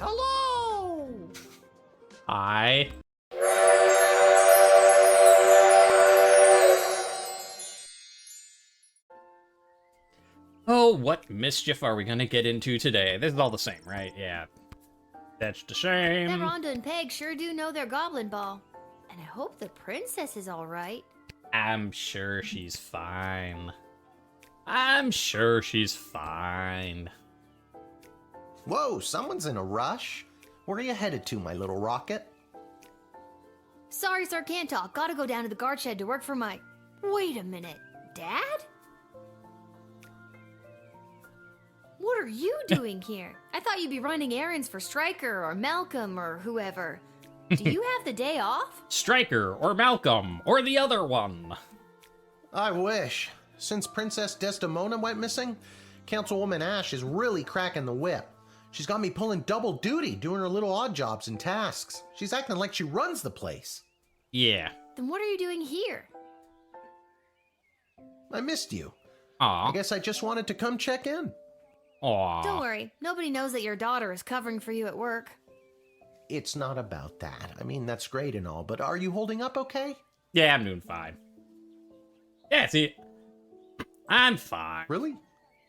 Hello! Hi. Oh, what mischief are we gonna get into today? This is all the same, right? Yeah. That's the same. That Rhonda and Peg sure do know their goblin ball. And I hope the princess is alright. I'm sure she's fine. I'm sure she's fine. Whoa, someone's in a rush? Where are you headed to, my little rocket? Sorry, sir, can't talk. Gotta go down to the guard shed to work for my... Wait a minute. Dad? What are you doing here? I thought you'd be running errands for Stryker or Malcolm or whoever. Do you have the day off? Stryker or Malcolm or the other one. I wish. Since Princess Desdemona went missing, Councilwoman Ash is really cracking the whip. She's got me pulling double duty, doing her little odd jobs and tasks. She's acting like she runs the place. Yeah. Then what are you doing here? I missed you. Aw. I guess I just wanted to come check in. Aw. Don't worry. Nobody knows that your daughter is covering for you at work. It's not about that. I mean, that's great and all, but are you holding up okay? Yeah, I'm doing fine. Yeah, see, I'm fine. Really?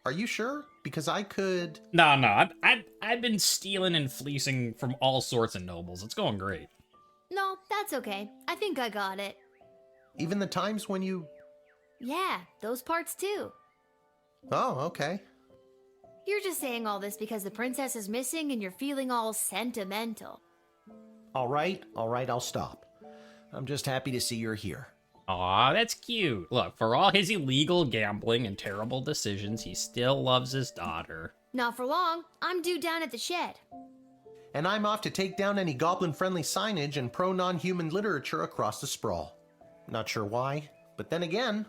Are you sure? Because I could... No, I've been stealing and fleecing from all sorts of nobles. It's going great. No, that's okay. I think I got it. Even the times when you... Yeah, those parts too. Oh, okay. You're just saying all this because the princess is missing and you're feeling all sentimental. All right, I'll stop. I'm just happy to see you're here. Aw, that's cute. Look, for all his illegal gambling and terrible decisions, he still loves his daughter. Not for long. I'm due down at the shed. And I'm off to take down any goblin-friendly signage and pro-non-human literature across the Sprawl. Not sure why, but then again,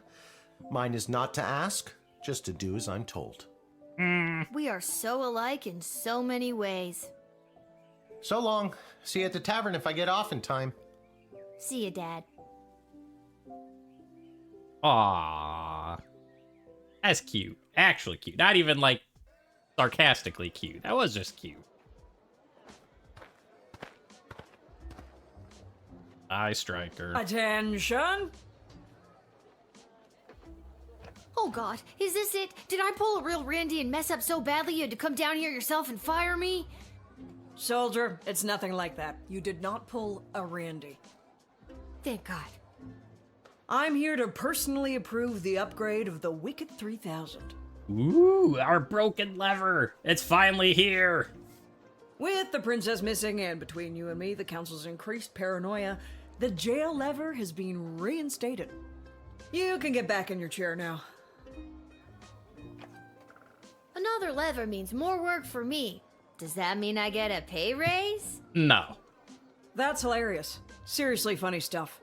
mine is not to ask, just to do as I'm told. We are so alike in so many ways. So long. See you at the tavern if I get off in time. See ya, Dad. Aw. That's cute. Actually cute. Not even, like, sarcastically cute. That was just cute. Hi, Stryker. Attention! Oh God, is this it? Did I pull a real Randy and mess up so badly you had to come down here yourself and fire me? Soldier, it's nothing like that. You did not pull a Randy. Thank God. I'm here to personally approve the upgrade of the Wicked 3000. Ooh, our broken lever. It's finally here. With the princess missing and between you and me, the council's increased paranoia, the jail lever has been reinstated. You can get back in your chair now. Another lever means more work for me. Does that mean I get a pay raise? No. That's hilarious. Seriously funny stuff.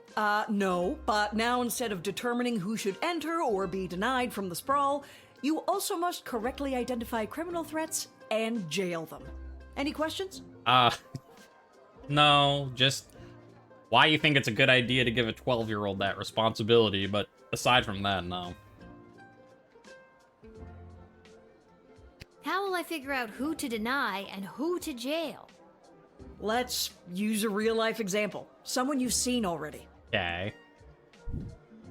No, but now instead of determining who should enter or be denied from the Sprawl, you also must correctly identify criminal threats and jail them. Any questions? No, just why you think it's a good idea to give a 12-year-old that responsibility, but aside from that, no. How will I figure out who to deny and who to jail? Let's use a real-life example. Someone you've seen already. Okay.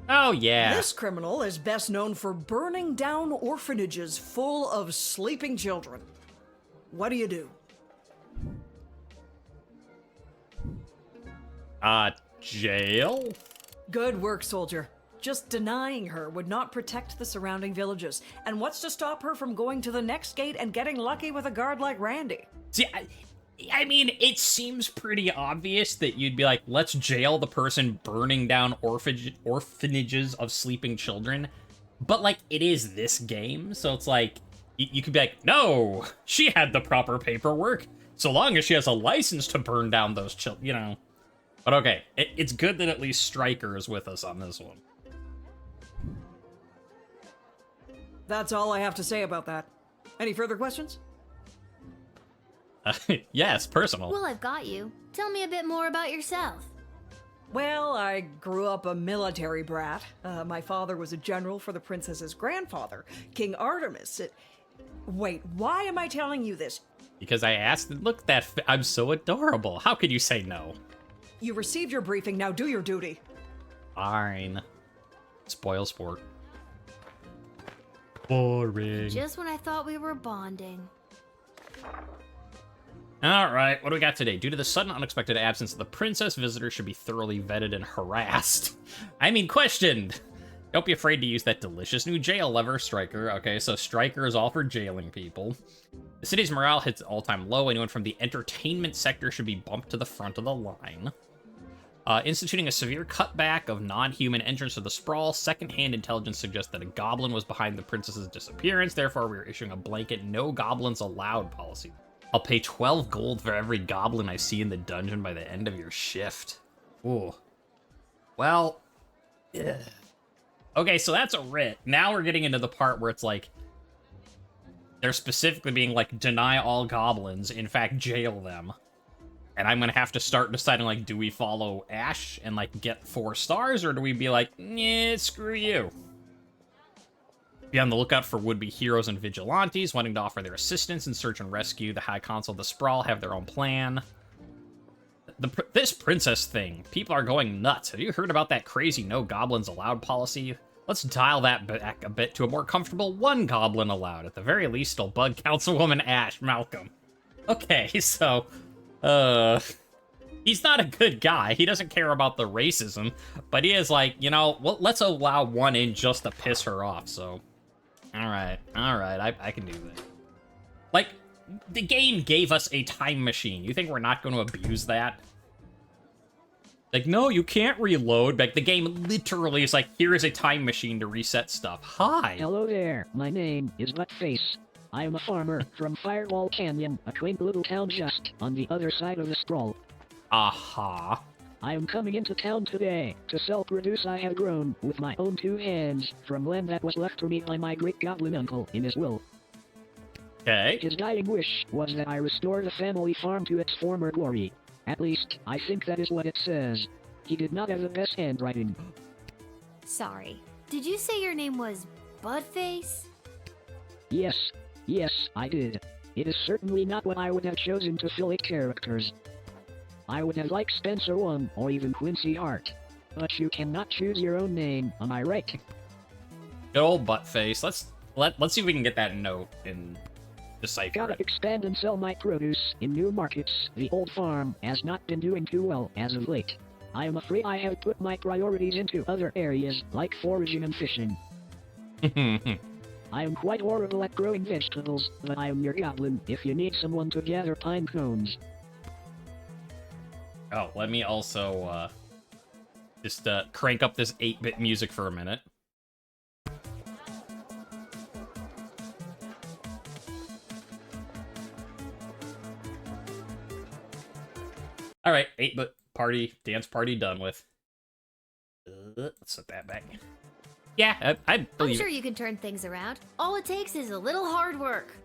Oh, yeah. This criminal is best known for burning down orphanages full of sleeping children. What do you do? Jail? Good work, soldier. Just denying her would not protect the surrounding villages. And what's to stop her from going to the next gate and getting lucky with a guard like Randy? See, I mean, it seems pretty obvious that you'd be like, let's jail the person burning down orphanages of sleeping children. But, like, it is this game, so it's like, you could be like, no, she had the proper paperwork, so long as she has a license to burn down those children, you know. But okay, it's good that at least Stryker is with us on this one. That's all I have to say about that. Any further questions? Yes, personal. Well, I've got you. Tell me a bit more about yourself. Well, I grew up a military brat. My father was a general for the princess's grandfather, King Artemis. Wait, why am I telling you this? Because I asked, look, I'm so adorable. How could you say no? You received your briefing, now do your duty. Fine. Spoil sport. Boring. Just when I thought we were bonding. Alright, what do we got today? Due to the sudden unexpected absence of the princess, visitors should be thoroughly vetted and harassed. I mean, questioned. Don't be afraid to use that delicious new jail lever, Striker. Okay, so Striker is all for jailing people. The city's morale hits all-time low. Anyone from the entertainment sector should be bumped to the front of the line. Instituting a severe cutback of non-human entrance to the Sprawl. Second-hand intelligence suggests that a goblin was behind the princess's disappearance. Therefore, we are issuing a blanket no goblins allowed policy. I'll pay 12 gold for every goblin I see in the dungeon by the end of your shift. Ooh. Well, yeah. Okay, so that's a writ. Now we're getting into the part where it's like, they're specifically being like, deny all goblins, in fact, jail them. And I'm gonna have to start deciding, like, do we follow Ash and, like, get 4 stars, or do we be like, nah, screw you? Be on the lookout for would-be heroes and vigilantes wanting to offer their assistance in search and rescue. The High Council of the Sprawl have their own plan. This princess thing, people are going nuts. Have you heard about that crazy no goblins allowed policy? Let's dial that back a bit to a more comfortable 1 goblin allowed. At the very least, it'll bug Councilwoman Ash Malcolm. Okay, so, he's not a good guy. He doesn't care about the racism, but he is like, you know, well, let's allow 1 in just to piss her off, so. All right, I can do that. Like, the game gave us a time machine. You think we're not going to abuse that? Like, no, you can't reload. Like, the game literally is like, here is a time machine to reset stuff. Hi. Hello there, my name is Buttface. I am a farmer from Firewall Canyon, a quaint little town just on the other side of the Sprawl. Aha. I am coming into town today to sell produce I have grown with my own 2 hands from land that was left to me by my great goblin uncle in his will. Okay. His dying wish was that I restore the family farm to its former glory. At least, I think that is what it says. He did not have the best handwriting. Sorry. Did you say your name was Budface? Yes, I did. It is certainly not what I would have chosen to fill it characters. I would have liked Spencer 1 or even Quincy Hart. But you cannot choose your own name, am I right? Good old Buttface. Let's see if we can get that note in decipher. Gotta expand and sell my produce in new markets. The old farm has not been doing too well as of late. I am afraid I have put my priorities into other areas, like foraging and fishing. I am quite horrible at growing vegetables, but I am your goblin if you need someone to gather pine cones. Oh, let me also, just, crank up this 8-bit music for a minute. Alright, 8-bit party, dance party done with. Let's set that back. Yeah, I I'm believe sure you can turn things around. All it takes is a little hard work.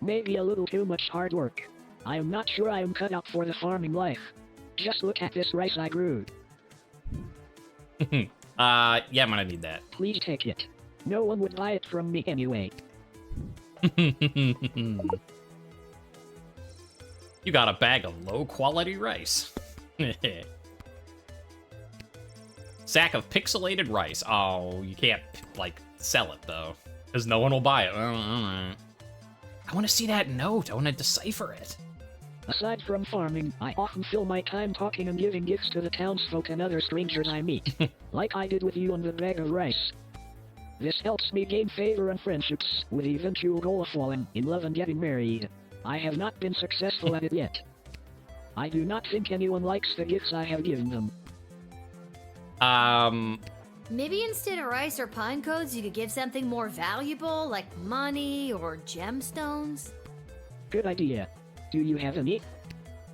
Maybe a little too much hard work. I am not sure I am cut out for the farming life. Just look at this rice I grew. yeah, I'm gonna need that. Please take it. No one would buy it from me anyway. You got a bag of low-quality rice. Sack of pixelated rice. Oh, you can't, like, sell it, though. Because no one will buy it. I want to see that note. I want to decipher it. Aside from farming, I often fill my time talking and giving gifts to the townsfolk and other strangers I meet. Like I did with you on the bag of rice. This helps me gain favor and friendships, with the eventual goal of falling in love and getting married. I have not been successful at it yet. I do not think anyone likes the gifts I have given them. Maybe instead of rice or pine cones, you could give something more valuable, like money or gemstones? Good idea. Do you have any?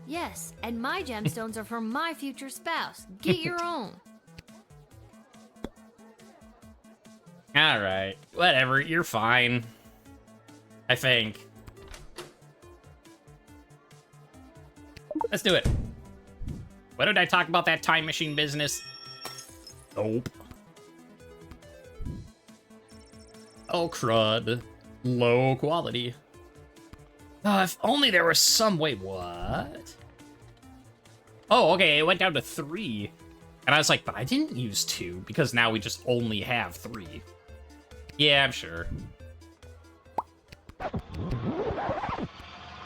Yes, and my gemstones are for my future spouse. Get your own. Alright, whatever, you're fine. I think. Let's do it. What did I talk about that time machine business? Nope. Oh, crud. Low quality. If only there was some way. What? Oh, okay, it went down to 3. And I was like, but I didn't use 2, because now we just only have 3. Yeah, I'm sure.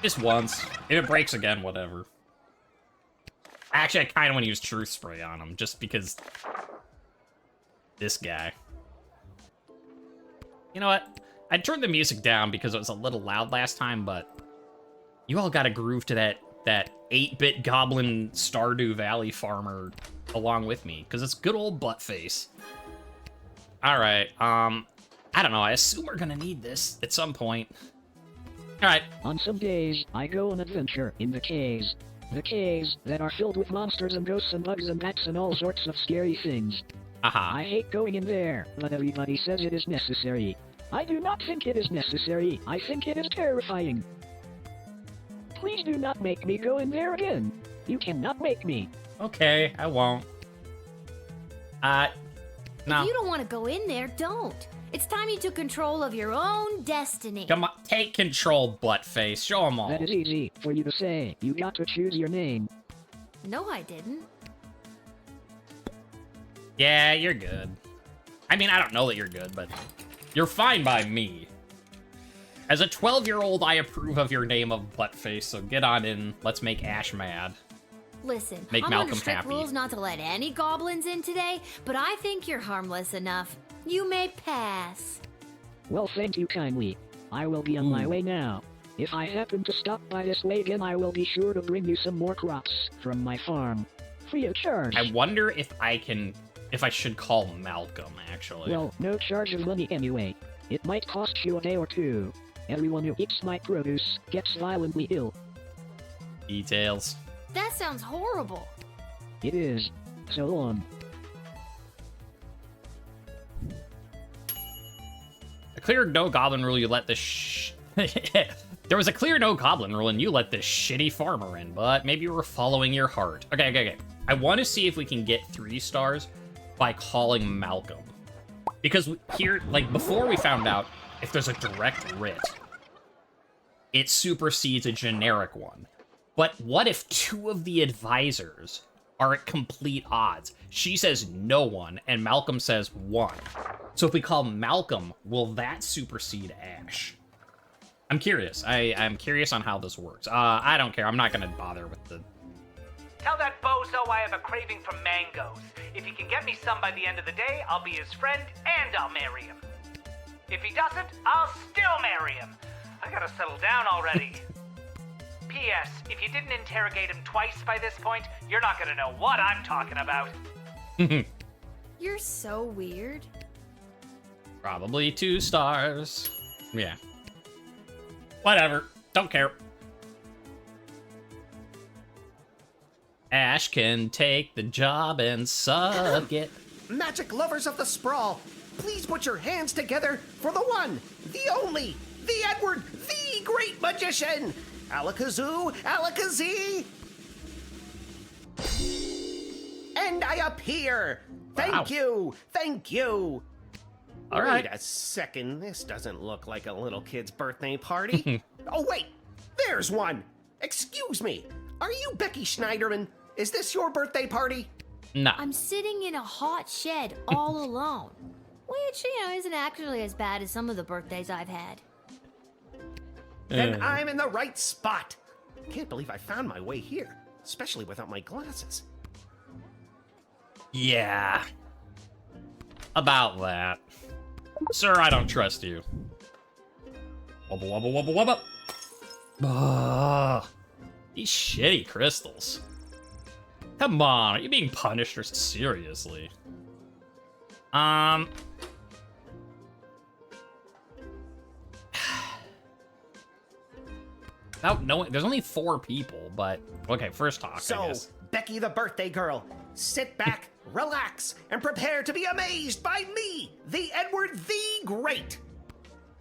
Just once. If it breaks again, whatever. Actually, I kind of want to use Truth Spray on him, just because... this guy. You know what? I turned the music down because it was a little loud last time, but... you all got a groove to that 8-bit goblin Stardew Valley farmer along with me, because it's good old Buttface. Alright, I don't know, I assume we're gonna need this at some point. Alright. On some days, I go on adventure in the caves. The caves that are filled with monsters and ghosts and bugs and bats and all sorts of scary things. I hate going in there, but everybody says it is necessary. I do not think it is necessary. I think it is terrifying. Please do not make me go in there again. You cannot make me. Okay, I won't. No. If you don't want to go in there, don't. It's time you took control of your own destiny. Come on, take control, Buttface. Show them all. That is easy for you to say. You got to choose your name. No, I didn't. Yeah, you're good. I mean, I don't know that you're good, but you're fine by me. As a 12-year-old, I approve of your name of Buttface, so get on in. Let's make Ash mad. Listen, Make I'm Malcolm under strict happy. rules not to let any goblins in today, but I think you're harmless enough. You may pass. Well, thank you kindly. I will be on my way now. If I happen to stop by this way again, I will be sure to bring you some more crops from my farm. Free of charge. I wonder if I should call Malcolm, actually. Well, no charge of money anyway. It might cost you a day or two. Everyone who eats my produce gets violently ill. Details. That sounds horrible. It is. So long. A clear no goblin rule, you let this There was a clear no goblin rule and you let this shitty farmer in, but maybe you were following your heart. Okay. I want to see if we can get 3 stars by calling Malcolm. Because here, like, before we found out, if there's a direct writ, it supersedes a generic one. But what if 2 of the advisors are at complete odds? She says no one, and Malcolm says 1. So if we call Malcolm, will that supersede Ash? I'm curious. I'm curious on how this works. I don't care. I'm not going to bother with the... Tell that bozo I have a craving for mangoes. If he can get me some by the end of the day, I'll be his friend and I'll marry him. If he doesn't, I'll still marry him. I gotta settle down already. P.S. If you didn't interrogate him twice by this point, you're not gonna know what I'm talking about. You're so weird. Probably 2 stars. Yeah. Whatever. Don't care. Ash can take the job and suck it. Magic lovers of the Sprawl, please put your hands together for the one, the only, the Edward, the great magician! Alakazoo, Alakazee! And I appear! Thank you! All right. Wait a second, this doesn't look like a little kid's birthday party. Oh wait, there's one! Excuse me, are you Becky Schneiderman? Is this your birthday party? No. I'm sitting in a hot shed all alone. Which, isn't actually as bad as some of the birthdays I've had. Then I'm in the right spot. Can't believe I found my way here, especially without my glasses. Yeah. About that. Sir, I don't trust you. Wubba wubba wubba wubba. These shitty crystals. Come on, are you being punished or seriously? Without knowing, there's only 4 people, but okay, first talk, I So, guess. Becky the birthday girl, sit back, relax, and prepare to be amazed by me, the Edward the Great.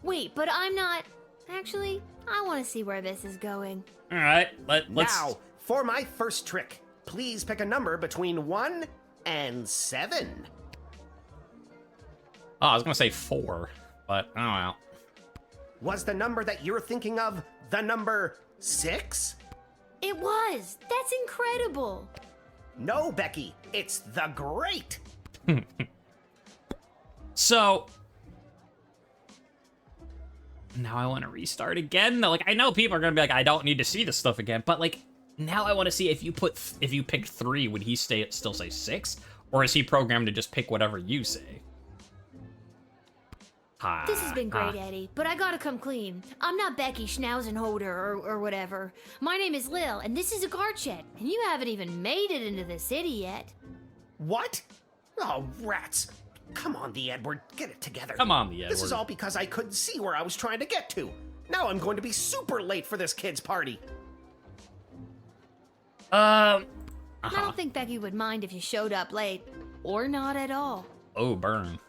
Wait, but I'm not... Actually, I want to see where this is going. All right, let's. Now, for my first trick, please pick a number between 1 and 7. Oh, I was gonna say 4, but oh well. Was the number that you're thinking of the number 6? It was. That's incredible. No, Becky, it's the great. So now I want to restart again. Like, I know people are gonna be like, I don't need to see this stuff again, but like, now I want to see if you picked 3, would he still say 6, or is he programmed to just pick whatever you say? This has been great, Eddie, but I gotta come clean. I'm not Becky Schnauzenholder or whatever. My name is Lil, and this is a guard shed, and you haven't even made it into the city yet. What? Oh, rats. Come on, the Edward, get it together. Come on, the Edward. This is all because I couldn't see where I was trying to get to. Now I'm going to be super late for this kid's party. I don't think Becky would mind if you showed up late, or not at all. Oh, burn.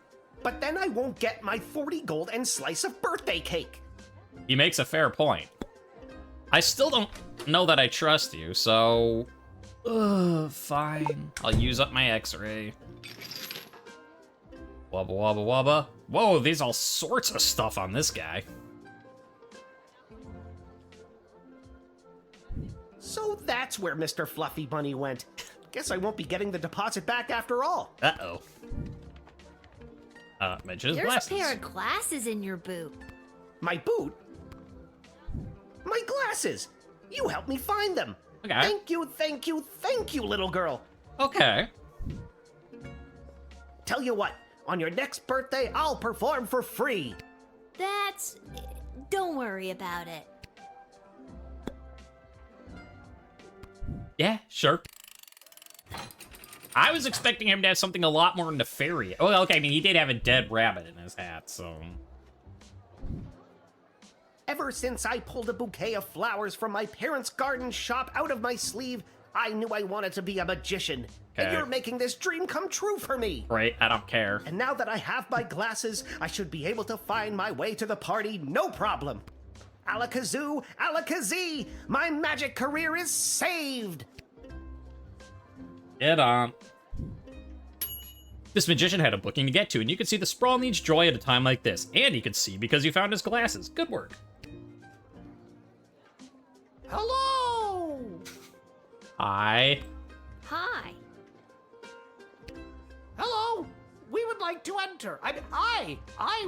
But then I won't get my 40 gold and slice of birthday cake. He makes a fair point. I still don't know that I trust you, so... fine. I'll use up my x-ray. Wubba wubba wubba. Whoa, there's all sorts of stuff on this guy. So that's where Mr. Fluffy Bunny went. Guess I won't be getting the deposit back after all. Uh-oh. Mage's There's glasses. a pair of glasses in your boot. My boot? My glasses! You helped me find them. Okay. Thank you, thank you, thank you, little girl. Okay. Tell you what, on your next birthday, I'll perform for free. Don't worry about it. Yeah, sure. I was expecting him to have something a lot more nefarious. Oh, okay, I mean, he did have a dead rabbit in his hat, so... Ever since I pulled a bouquet of flowers from my parents' garden shop out of my sleeve, I knew I wanted to be a magician. Okay. And you're making this dream come true for me. Great, I don't care. And now that I have my glasses, I should be able to find my way to the party no problem. Alakazoo, Alakazee, my magic career is saved! Get on. This magician had a booking to get to, and you can see the Sprawl needs joy at a time like this. And he could see because you found his glasses. Good work. Hello! Hi. Hi. Hello! We would like to enter. I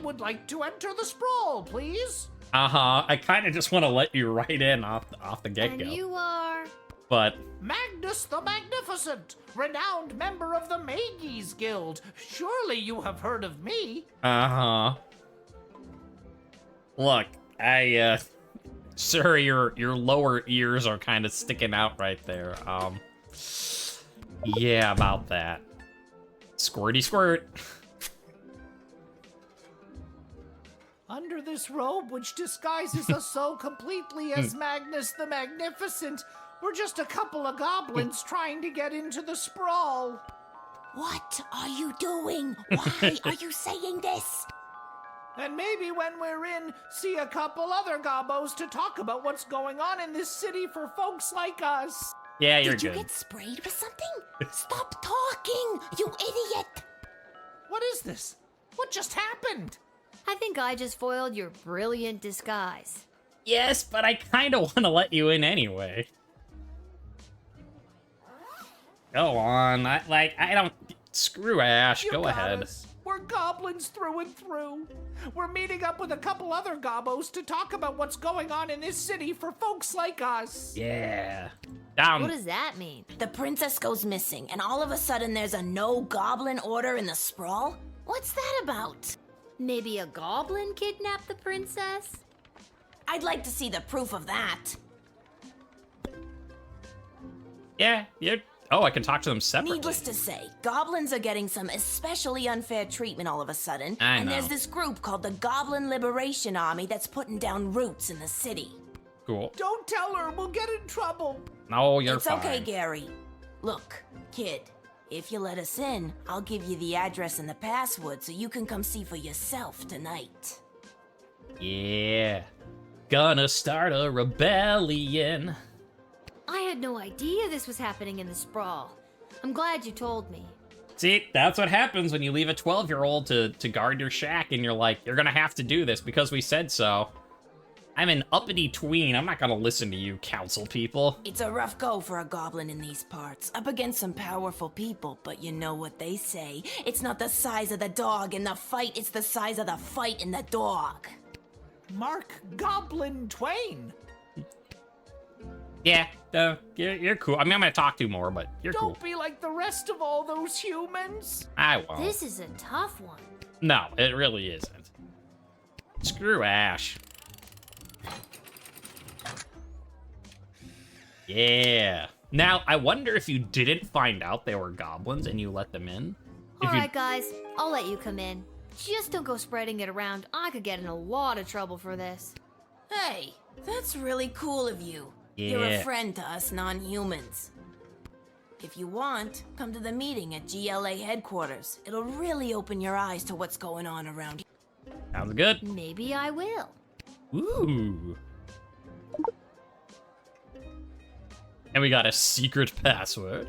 would like to enter the Sprawl, please. Uh-huh. I kind of just want to let you right in off the get-go. And you are... But... Magnus the Magnificent, renowned member of the Mages Guild. Surely you have heard of me. Uh-huh. Look, sir, your lower ears are kind of sticking out right there. Yeah, about that. Squirty squirt. Under this robe, which disguises us so completely as Magnus the Magnificent, we're just a couple of goblins trying to get into the Sprawl. What are you doing? Why are you saying this? And maybe when we're in, see a couple other gobbos to talk about what's going on in this city for folks like us. Yeah, you're Did you good. get sprayed with something? Stop talking, you idiot! What is this? What just happened? I think I just foiled your brilliant disguise. Yes, but I kind of want to let you in anyway. Go on. I don't... Screw Ash. You Go got ahead. us. We're goblins through and through. We're meeting up with a couple other gobbos to talk about what's going on in this city for folks like us. Yeah. What Down. does that mean? The princess goes missing, and all of a sudden there's a no-goblin order in the Sprawl? What's that about? Maybe a goblin kidnapped the princess? I'd like to see the proof of that. Yeah, you're... Oh, I can talk to them separately. Needless to say, goblins are getting some especially unfair treatment all of a sudden. I and know. there's this group called the Goblin Liberation Army that's putting down roots in the city. Cool. Don't tell her, we'll get in trouble. No, you're It's fine. okay, Gary. Look, kid, if you let us in, I'll give you the address and the password so you can come see for yourself tonight. Yeah. Gonna start a rebellion. I had no idea this was happening in the Sprawl. I'm glad you told me. See, that's what happens when you leave a 12-year-old to guard your shack and you're like, you're gonna have to do this because we said so. I'm an uppity tween. I'm not gonna listen to you, council people. It's a rough go for a goblin in these parts, up against some powerful people, but you know what they say. It's not the size of the dog in the fight, it's the size of the fight in the dog. Mark Goblin Twain. Yeah, you're cool. I mean, I'm gonna talk to you more, but you're cool. Don't be like the rest of all those humans. I won't. This is a tough one. No, it really isn't. Screw Ash. Yeah. Now, I wonder if you didn't find out they were goblins and you let them in. Alright, guys, I'll let you come in. Just don't go spreading it around. I could get in a lot of trouble for this. Hey, that's really cool of you. Yeah. You're a friend to us non-humans. If you want, come to the meeting at GLA headquarters. It'll really open your eyes to what's going on around here. Sounds good. Maybe I will. Ooh. And we got a secret password.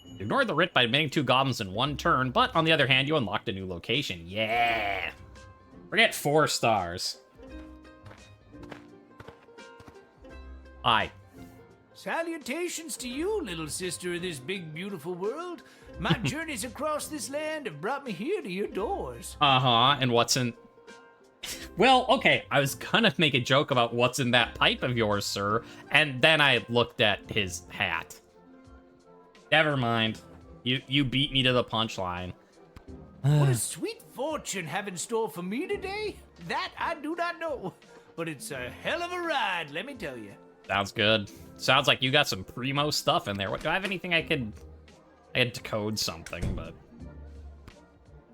You ignored the writ by admitting 2 goblins in 1 turn, but on the other hand, you unlocked a new location. Yeah! Forget 4 stars. Aye. Salutations to you, little sister of this big, beautiful world. My journeys across this land have brought me here to your doors. Uh-huh, and what's in... Well, okay, I was gonna make a joke about what's in that pipe of yours, sir, and then I looked at his hat. Never mind. You beat me to the punchline. What a sweet fortune have in store for me today? That I do not know. But it's a hell of a ride, let me tell you. Sounds good. Sounds like you got some primo stuff in there. What, do I have anything I had to code something, but...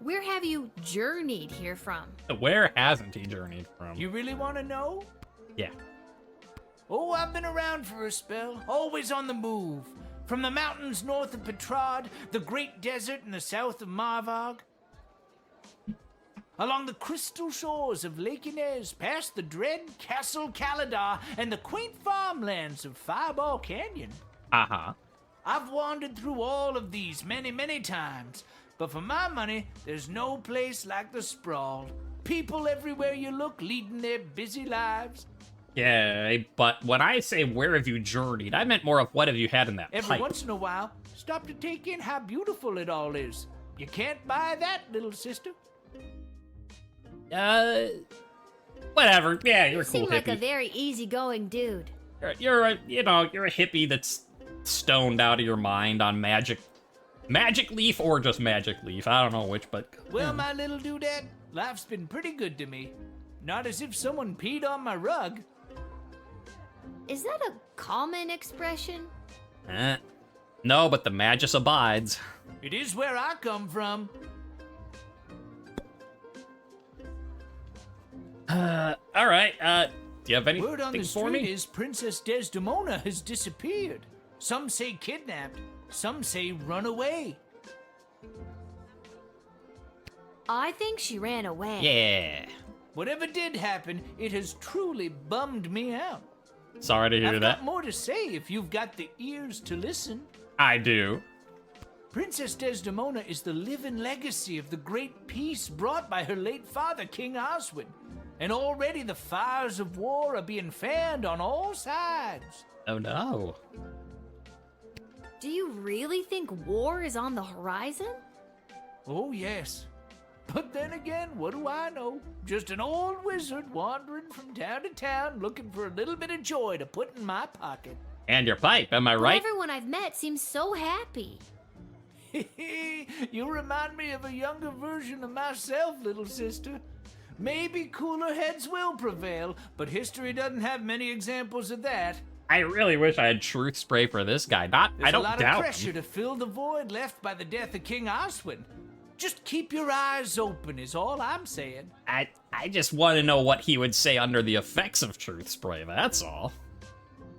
Where have you journeyed here from? Where hasn't he journeyed from? You really want to know? Yeah. Oh, I've been around for a spell, always on the move. From the mountains north of Petrard, the great desert in the south of Marvagh, along the crystal shores of Lake Inez, past the dread Castle Caladar and the quaint farmlands of Fireball Canyon. Uh-huh. I've wandered through all of these many, many times, but for my money, there's no place like the Sprawl. People everywhere you look leading their busy lives. Yeah, but when I say where have you journeyed, I meant more of what have you had in that Every pipe. once in a while, stop to take in how beautiful it all is. You can't buy that, little sister. Whatever. Yeah, you're You a cool seem like a hippie. very easygoing dude. You're a hippie that's stoned out of your mind on magic leaf or just magic leaf. I don't know which, but Well, my little dudette, life's been pretty good to me. Not as if someone peed on my rug. Is that a common expression? no, but the magus abides. It is where I come from. All right. Do you have anything Word on the for street me? is Princess Desdemona has disappeared. Some say kidnapped, some say run away. I think she ran away. Yeah. Whatever did happen, it has truly bummed me out. Sorry to hear I've that. got more to say if you've got the ears to listen. I do. Princess Desdemona is the living legacy of the great peace brought by her late father, King Oswin. And already the fires of war are being fanned on all sides. Oh no. Do you really think war is on the horizon? Oh, yes. But then again, what do I know? Just an old wizard wandering from town to town looking for a little bit of joy to put in my pocket. And your pipe, am I But right? everyone I've met seems so happy. You remind me of a younger version of myself, little sister. Maybe cooler heads will prevail, but history doesn't have many examples of that. I really wish I had truth spray for this guy. I There's don't a lot doubt of pressure him. to fill the void left by the death of King Oswin. Just keep your eyes open is all I'm saying. I just want to know what he would say under the effects of truth spray, that's all.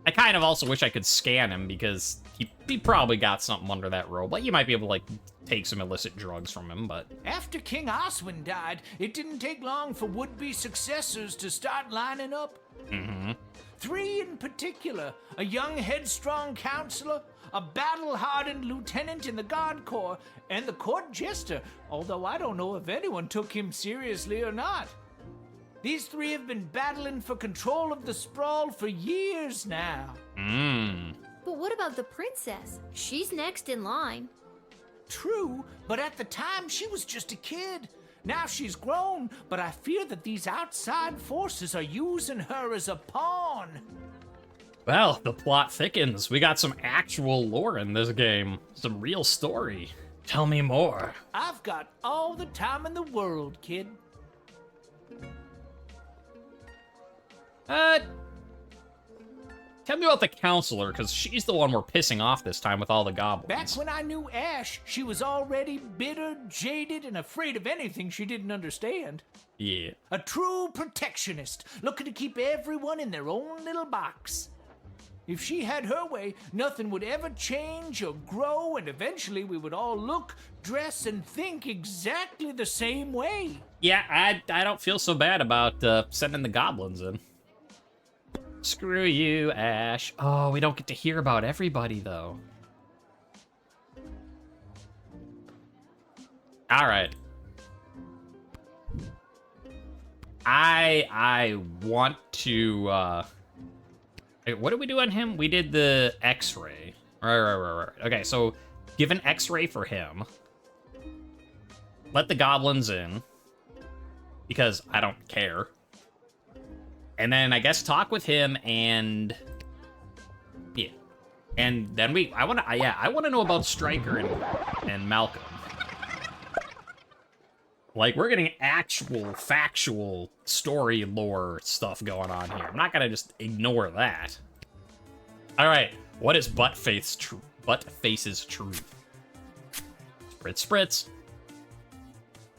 I kind of also wish I could scan him because he probably got something under that robe. Like, you might be able to, like, take some illicit drugs from him, but... After King Oswin died, it didn't take long for would-be successors to start lining up. Mm-hmm. 3 in particular, a young headstrong counselor, a battle-hardened lieutenant in the Guard Corps, and the court jester, although I don't know if anyone took him seriously or not. These three have been battling for control of the Sprawl for years now. But what about the princess? She's next in line. True, but at the time she was just a kid. Now she's grown, but I fear that these outside forces are using her as a pawn. Well, the plot thickens. We got some actual lore in this game. Some real story. Tell me more. I've got all the time in the world, kid. Tell me about the counselor, because she's the one we're pissing off this time with all the goblins. Back when I knew Ash, she was already bitter, jaded, and afraid of anything she didn't understand. Yeah. A true protectionist, looking to keep everyone in their own little box. If she had her way, nothing would ever change or grow, and eventually we would all look, dress, and think exactly the same way. Yeah, I don't feel so bad about sending the goblins in. Screw you, Ash. Oh, we don't get to hear about everybody, though. All right. I want to, what did we do on him? We did the X-ray. Right. Okay, so give an X-ray for him. Let the goblins in. Because I don't care. And then I guess talk with him and yeah. And then I want to know about Stryker and Malcolm. Like, we're getting actual factual story lore stuff going on here. I'm not gonna just ignore that. All right, what is Buttface's truth? Spritz.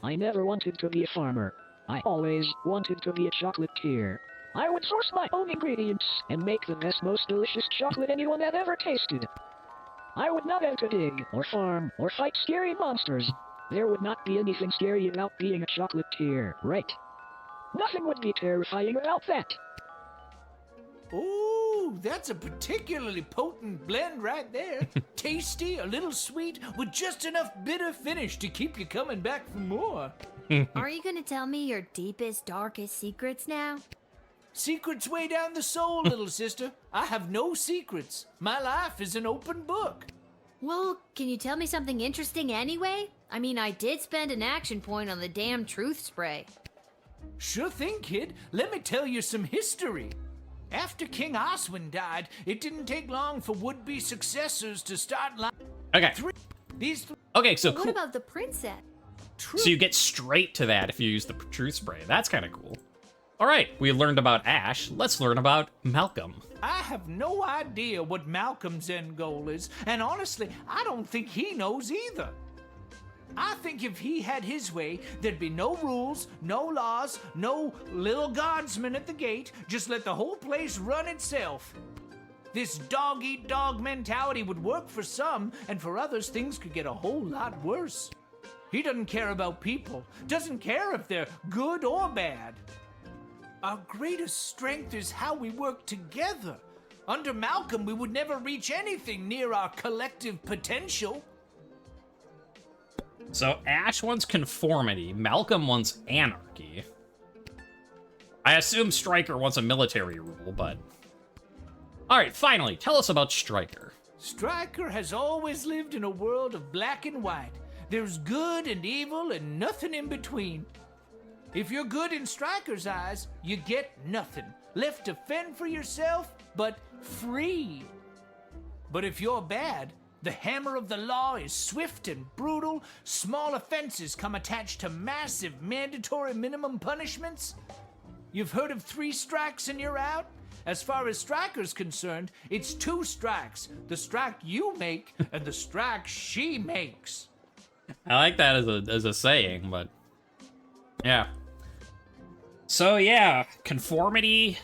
I never wanted to be a farmer. I always wanted to be a chocolatier. I would source my own ingredients and make the best, most delicious chocolate anyone had ever tasted. I would not have to dig, or farm, or fight scary monsters. There would not be anything scary about being a chocolatier, right? Nothing would be terrifying about that. Ooh, that's a particularly potent blend right there. Tasty, a little sweet, with just enough bitter finish to keep you coming back for more. Are you gonna tell me your deepest, darkest secrets now? Secrets way down the soul, little sister. I have no secrets. My life is an open book. Well, can you tell me something interesting anyway? I mean, I did spend an action point on the damn truth spray. Sure thing, kid. Let me tell you some history. After King Oswin died, it didn't take long for would-be successors to start Okay. Okay, so What cool. about the princess? So you get straight to that if you use the truth spray. That's kind of cool. All right, we learned about Ash. Let's learn about Malcolm. I have no idea what Malcolm's end goal is, and honestly, I don't think he knows either. I think if he had his way, there'd be no rules, no laws, no little guardsman at the gate. Just let the whole place run itself. This dog-eat-dog mentality would work for some, and for others, things could get a whole lot worse. He doesn't care about people, doesn't care if they're good or bad. Our greatest strength is how we work together. Under Malcolm, we would never reach anything near our collective potential. So Ash wants conformity. Malcolm wants anarchy. I assume Stryker wants a military rule, but... Alright, finally, tell us about Stryker. Stryker has always lived in a world of black and white. There's good and evil and nothing in between. If you're good in Stryker's eyes, you get nothing. Left to fend for yourself, but free. But if you're bad, the hammer of the law is swift and brutal. Small offenses come attached to massive mandatory minimum punishments. You've heard of 3 strikes and you're out? As far as Stryker's concerned, it's 2 strikes. The strike you make and the strike she makes. I like that as a saying, but... Yeah. So yeah, conformity,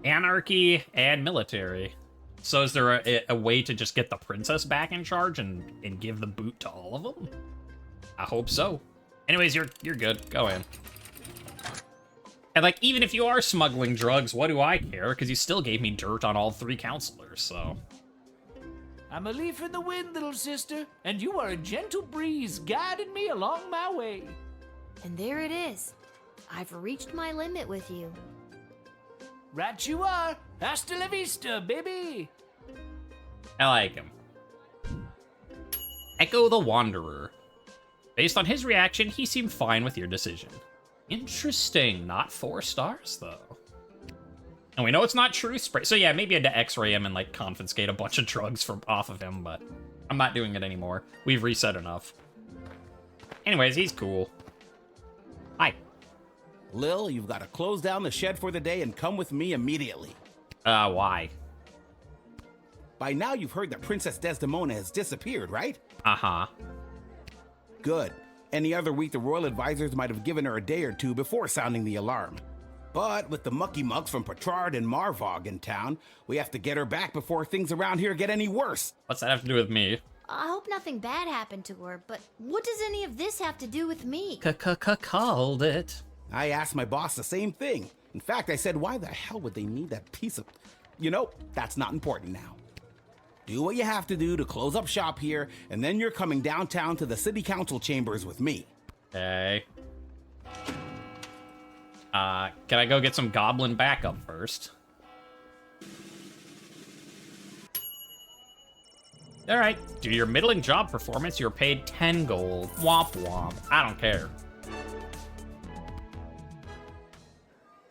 anarchy, and military. So is there a way to just get the princess back in charge and give the boot to all of them? I hope so. Anyways, you're good. Go in. And like, even if you are smuggling drugs, what do I care? Because you still gave me dirt on all 3 counselors, so... I'm a leaf in the wind, little sister, and you are a gentle breeze guiding me along my way. And there it is. I've reached my limit with you. Right you are. Hasta la vista, baby. I like him. Echo the Wanderer. Based on his reaction, he seemed fine with your decision. Interesting. Not 4 stars, though. And we know it's not true. So yeah, maybe I had to x-ray him and, like, confiscate a bunch of drugs from off of him, but I'm not doing it anymore. We've reset enough. Anyways, he's cool. Hi. Lil, you've got to close down the shed for the day and come with me immediately. Why? By now you've heard that Princess Desdemona has disappeared, right? Uh-huh. Good. Any other week the royal advisors might have given her a day or two before sounding the alarm. But with the mucky mucks from Petrard and Marvagh in town, we have to get her back before things around here get any worse. What's that have to do with me? I hope nothing bad happened to her, but what does any of this have to do with me? Called it. I asked my boss the same thing. In fact, I said, why the hell would they need that piece of... You know, that's not important now. Do what you have to do to close up shop here, and then you're coming downtown to the city council chambers with me. Okay. Can I go get some goblin backup first? Alright, due to your middling job performance, you're paid 10 gold. Womp womp. I don't care.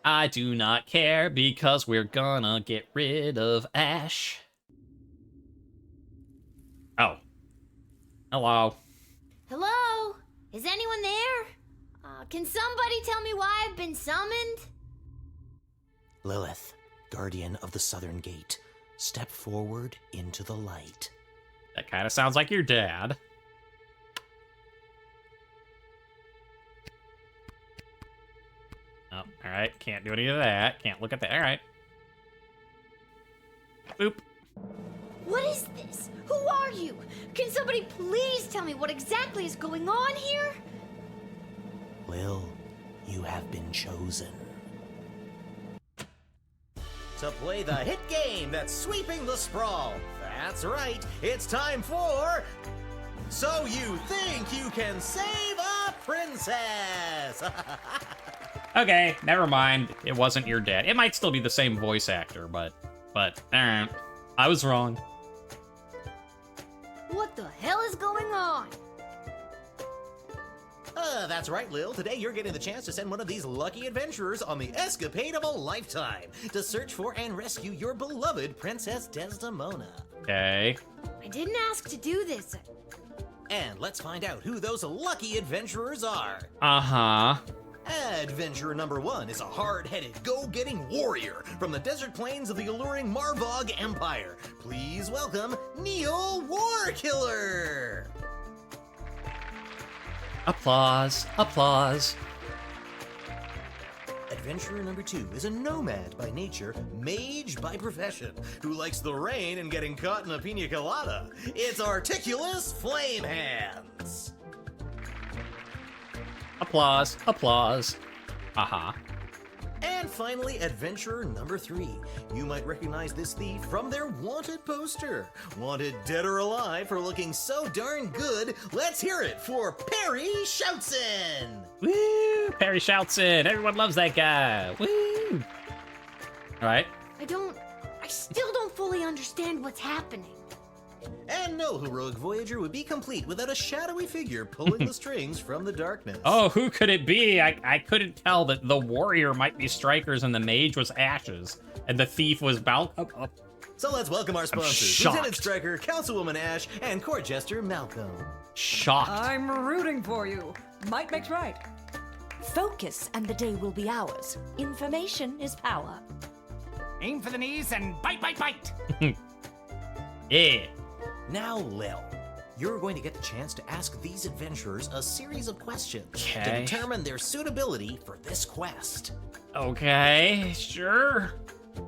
I do not care because we're gonna get rid of Ash. Oh. Hello. Hello? Is anyone there? Can somebody tell me why I've been summoned? Lilith, guardian of the Southern Gate, step forward into the light. That kind of sounds like your dad. Oh, alright. Can't do any of that. Can't look at that. Alright. Boop. What is this? Who are you? Can somebody please tell me what exactly is going on here? Lil, you have been chosen to play the hit game that's sweeping the Sprawl. That's right, it's time for... So You Think You Can Save a Princess! Okay, never mind. It wasn't your dad. It might still be the same voice actor, but I was wrong. What the hell is going on? That's right, Lil. Today you're getting the chance to send one of these lucky adventurers on the escapade of a lifetime to search for and rescue your beloved Princess Desdemona. Okay. I didn't ask to do this. And let's find out who those lucky adventurers are. Uh-huh. Adventurer number 1 is a hard-headed, go-getting warrior from the desert plains of the alluring Marvagh Empire. Please welcome Neil Warkiller. Applause. Applause. Adventurer number 2 is a nomad by nature, mage by profession, who likes the rain and getting caught in a pina colada. It's Articulous Flame Hands. Applause. Applause. Uh-huh. And finally, adventurer number 3. You might recognize this thief from their wanted poster. Wanted dead or alive for looking so darn good. Let's hear it for Perry Shoutson. Woo! Perry Shoutson. Everyone loves that guy. Woo! All right. I still don't fully understand what's happening. And no heroic voyager would be complete without a shadowy figure pulling the strings from the darkness. Oh, who could it be? I couldn't tell that the warrior might be Strikers and the mage was Ashes, and the thief was So let's welcome our sponsors, shocked. Lieutenant Striker, Councilwoman Ash, and Court Jester Malcolm. Shocked. I'm rooting for you. Might makes right. Focus and the day will be ours. Information is power. Aim for the knees and bite, bite, bite. Yeah. Now, Lil, you're going to get the chance to ask these adventurers a series of questions to Okay. determine their suitability for this quest. Okay, sure.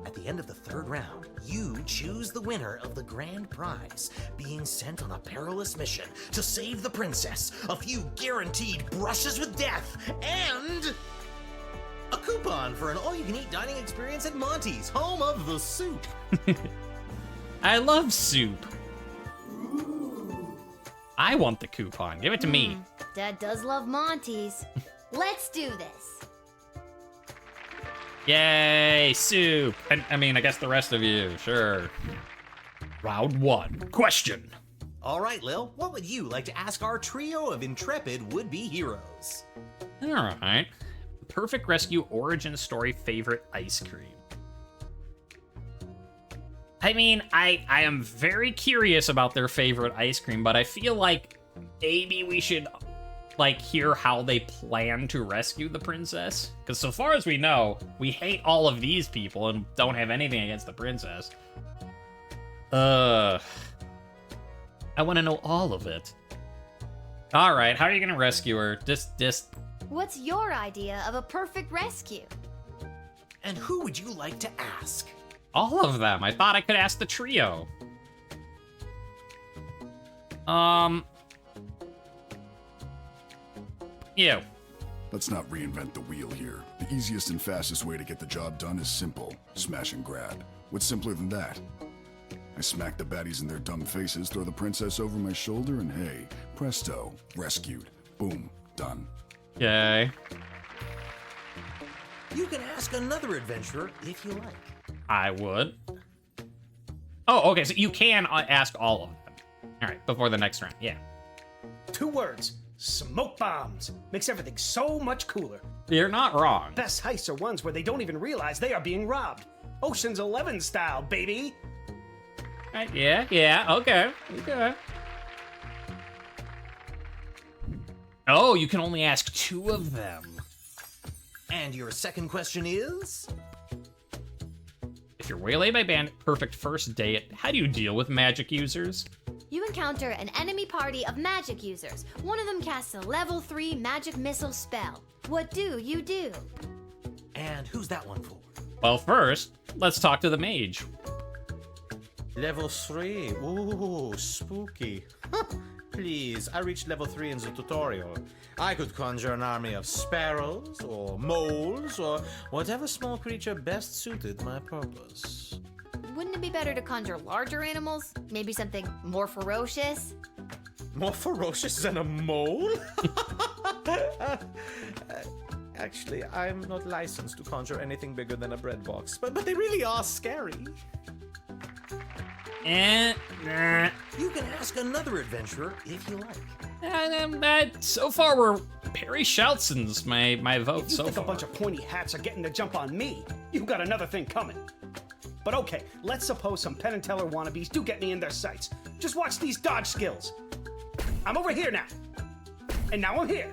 At the end of the 3rd round, you choose the winner of the grand prize, being sent on a perilous mission to save the princess, a few guaranteed brushes with death, and a coupon for an all-you-can-eat dining experience at Monty's, home of the soup. I love soup. I want the coupon. Give it to me. Dad does love Monty's. Let's do this. Yay, soup. And I mean, I guess the rest of you, sure. Round 1. Question. All right, Lil, what would you like to ask our trio of intrepid would-be heroes? All right. Perfect rescue origin story favorite ice cream. I mean, I am very curious about their favorite ice cream, but I feel like maybe we should, like, hear how they plan to rescue the princess. Because so far as we know, we hate all of these people and don't have anything against the princess. I want to know all of it. All right, how are you going to rescue her? Just... What's your idea of a perfect rescue? And who would you like to ask? All of them. I thought I could ask the trio. You. Let's not reinvent the wheel here. The easiest and fastest way to get the job done is simple. Smash and grab. What's simpler than that? I smack the baddies in their dumb faces, throw the princess over my shoulder, and hey, presto, rescued. Boom, done. Okay. You can ask another adventurer if you like. I would. Oh, okay, so you can ask all of them. All right, before the next round, yeah. 2 words. Smoke bombs. Makes everything so much cooler. You're not wrong. Best heists are ones where they don't even realize they are being robbed. Ocean's 11 style, baby. Right, yeah, okay. Oh, you can only ask 2 of them. And your second question is? If you're waylaid by bandit, perfect first date, how do you deal with magic users? You encounter an enemy party of magic users. One of them casts a level 3 magic missile spell. What do you do? And who's that one for? Well, first, let's talk to the mage. Level 3. Ooh, spooky. Please, I reached level 3 in the tutorial. I could conjure an army of sparrows, or moles, or whatever small creature best suited my purpose. Wouldn't it be better to conjure larger animals? Maybe something more ferocious? More ferocious than a mole? Actually, I'm not licensed to conjure anything bigger than a bread box, but they really are scary. Nah. You can ask another adventurer if you like. So far, we're Perry Shelton's my vote You so think far. a bunch of pointy hats are getting the jump on me? You got another thing coming. But okay, let's suppose some Penn and Teller wannabes do get me in their sights. Just watch these dodge skills. I'm over here now. And now I'm here.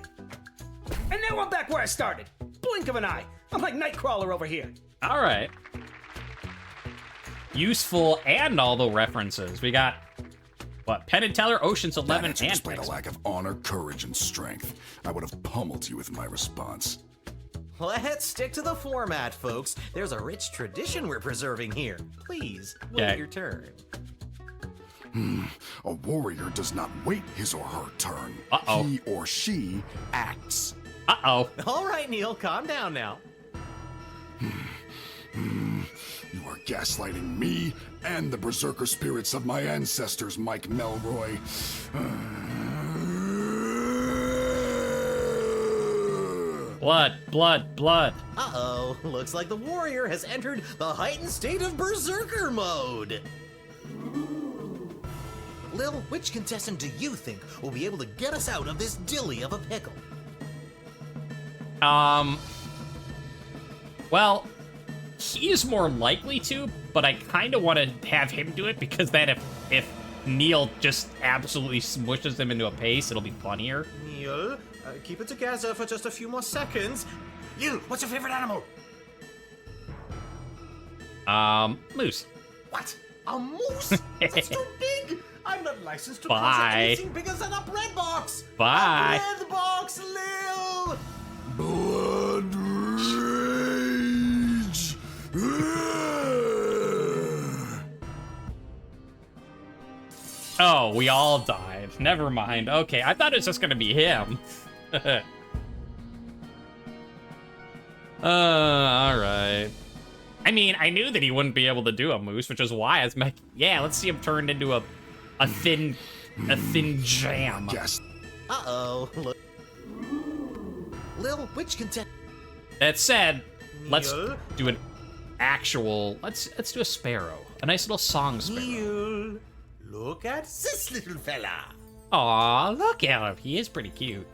And now I'm back where I started. Blink of an eye. I'm like Nightcrawler over here. All right. Useful and all the references. We got, what, Penn and Teller, Ocean's 11, and Despite a lack of honor, courage, and strength, I would have pummeled you with my response. Let's stick to the format, folks. There's a rich tradition we're preserving here. Please, wait your turn. A warrior does not wait his or her turn. Uh-oh. He or she acts. Uh-oh. All right, Neil, calm down now. You are gaslighting me and the berserker spirits of my ancestors, Mike Melroy. Blood. Uh-oh, looks like the warrior has entered the heightened state of berserker mode. Lil, which contestant do you think will be able to get us out of this dilly of a pickle? Well, he's more likely to, but I kind of want to have him do it because then if Neil just absolutely smushes him into a pace, it'll be funnier. Neil, keep it together for just a few more seconds. You, what's your favorite animal? Moose. What? A moose? That's too big! I'm not licensed to conjure Bye. anything bigger than a bread box! Bye. A bread box, Lil! Blood rage! Oh, we all died. Never mind. Okay, I thought it was just gonna be him. All right. I mean, I knew that he wouldn't be able to do a moose, which is why I was like, yeah, let's see him turned into a thin jam. Yes. Uh-oh. Lil, which contestant? That said, let's Mule. do an actual. Let's do a sparrow. A nice little song sparrow. Mule, look at this little fella. Aw, look at him. He is pretty cute.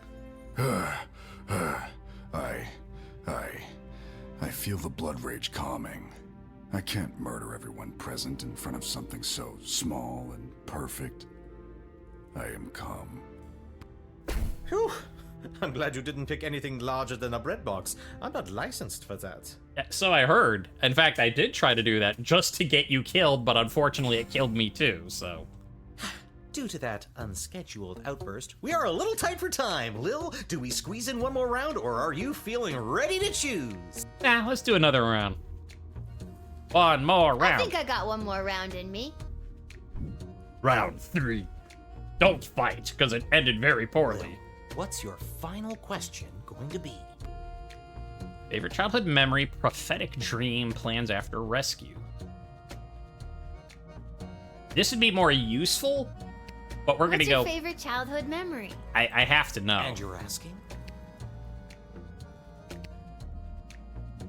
I feel the blood rage calming. I can't murder everyone present in front of something so small and perfect. I am calm. Whew. I'm glad you didn't pick anything larger than a bread box. I'm not licensed for that. Yeah, so I heard. In fact, I did try to do that just to get you killed, but unfortunately it killed me too, so... Due to that unscheduled outburst, we are a little tight for time. Lil, do we squeeze in one more round, or are you feeling ready to choose? Nah, let's do another round. One more I round. think I got one more round in me. Round 3. Don't fight, because it ended very poorly. What's your final question going to be? Favorite childhood memory, prophetic dream, plans after rescue. This would be more useful, but we're going to What's go... your favorite childhood memory? I have to know. And you're asking?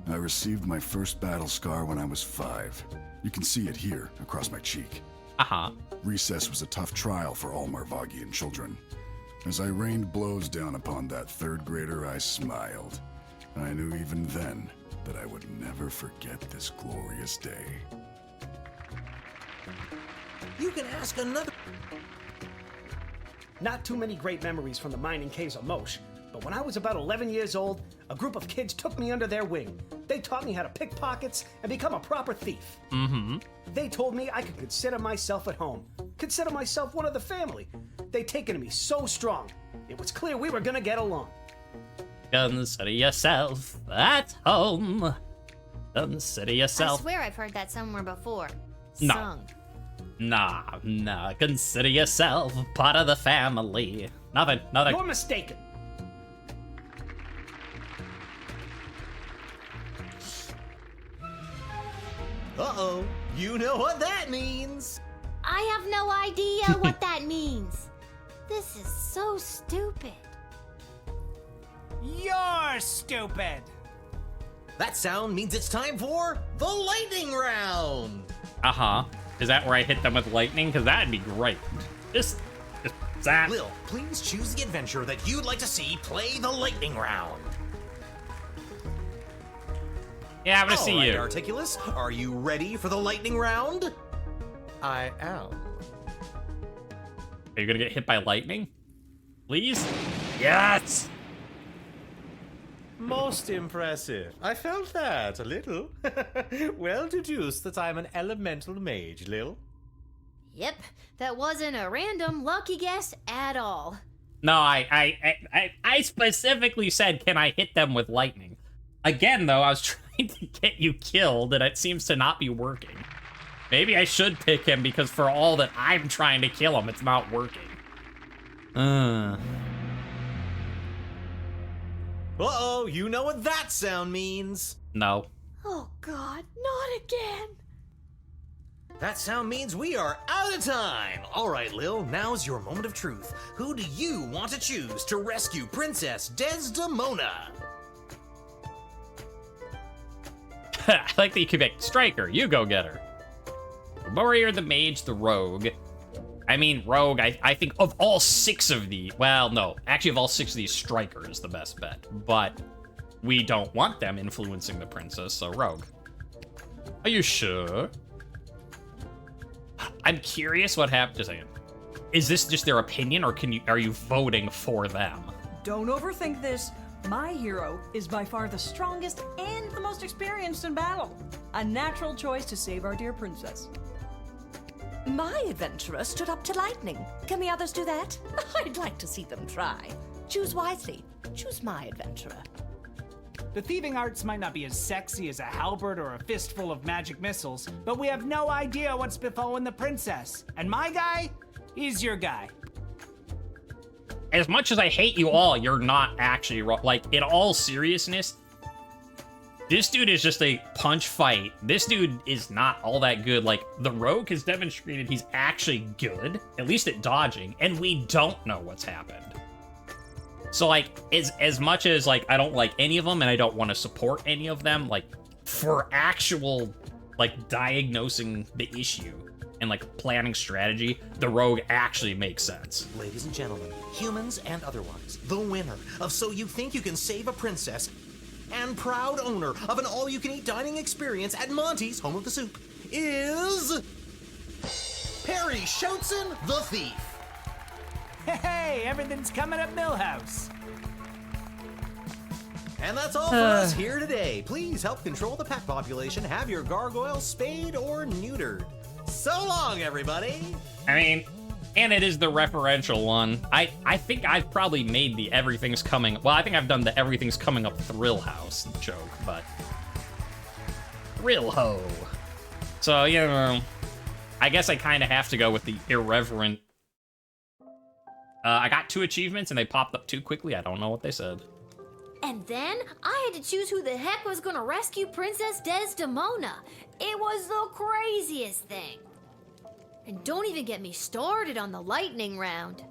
I received my first battle scar when I was 5. You can see it here, across my cheek. Uh-huh. Recess was a tough trial for all Marvaghian children. As I rained blows down upon that 3rd grader, I smiled. I knew even then that I would never forget this glorious day. You can ask another... Not too many great memories from the mining caves of Mosh, but when I was about 11 years old, a group of kids took me under their wing. They taught me how to pick pockets and become a proper thief. Mm-hmm. They told me I could consider myself at home, consider myself one of the family. They'd taken to me so strong, it was clear we were gonna get along. Consider yourself at home. Consider I yourself... swear I've heard that somewhere before. No. Sung. Nah. Consider yourself part of the family. Nothing. You're mistaken. Uh-oh, you know what that means. I have no idea what that means. This is so stupid. You're stupid. That sound means it's time for the lightning round. Uh-huh. Is that where I hit them with lightning? Because that'd be great. Just that. Lil, please choose the adventure that you'd like to see play the lightning round. Yeah, I'm gonna see you. Articulus, are you ready for the lightning round? I am. Are you gonna get hit by lightning? Please? Yes! Most impressive. I felt that a little. Well deduced that I'm an elemental mage, Lil. Yep, that wasn't a random lucky guess at all. No, I specifically said, can I hit them with lightning? Again, though, I was trying to get you killed, and it seems to not be working. Maybe I should pick him, because for all that I'm trying to kill him, it's not working. Uh-oh, you know what that sound means. No. Oh God, not again. That sound means we are out of time. All right, Lil, now's your moment of truth. Who do you want to choose to rescue Princess Desdemona? I like that you could pick Striker. You go get her. The warrior, the mage, the rogue. I mean, rogue, I think of all 6 of the... Well, no. Actually, of all 6 of these, Striker is the best bet. But we don't want them influencing the princess, so rogue. Are you sure? I'm curious what happened. Just a second. Is this just their opinion, or are you voting for them? Don't overthink this. My hero is by far the strongest and the most experienced in battle. A natural choice to save our dear princess. My adventurer stood up to lightning. Can the others do that? I'd like to see them try. Choose wisely. Choose my adventurer. The thieving arts might not be as sexy as a halberd or a fistful of magic missiles, but we have no idea what's befallen the princess. And my guy, he's your guy. As much as I hate you all, you're not actually wrong. Like, in all seriousness, this dude is just a punch fight. This dude is not all that good. Like, the rogue has demonstrated he's actually good, at least at dodging, and we don't know what's happened. So, like, as much as, like, I don't like any of them and I don't want to support any of them, like, for actual, like, diagnosing the issue and, like, planning strategy, the rogue actually makes sense. Ladies and gentlemen, humans and otherwise, the winner of So You Think You Can Save a Princess and proud owner of an all-you-can-eat dining experience at Monty's, home of the soup, is... Perry Shoutson, the Thief. Hey, everything's coming up Millhouse. And that's all for us here today. Please help control the pet population. Have your gargoyle spayed or neutered. So long, everybody. I mean, and it is the referential one. I think I've probably made the everything's coming... Well, I think I've done the everything's coming up Thrill House joke, but... Thrill Ho. So, you know, I guess I kind of have to go with the irreverent... I got 2 achievements and they popped up too quickly. I don't know what they said. And then I had to choose who the heck was gonna rescue Princess Desdemona. It was the craziest thing. And don't even get me started on the lightning round.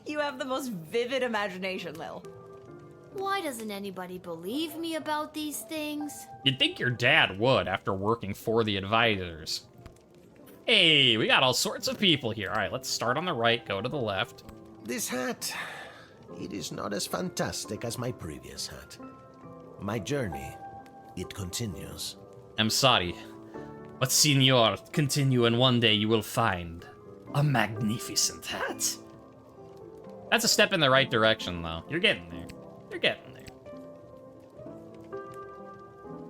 You have the most vivid imagination, Lil. Why doesn't anybody believe me about these things? You'd think your dad would after working for the advisors. Hey, we got all sorts of people here. All right, let's start on the right, go to the left. This hat, it is not as fantastic as my previous hat. My journey, it continues. I'm sorry, but Signor, continue and one day you will find a magnificent hat. That's a step in the right direction, though. You're getting there. You're getting there.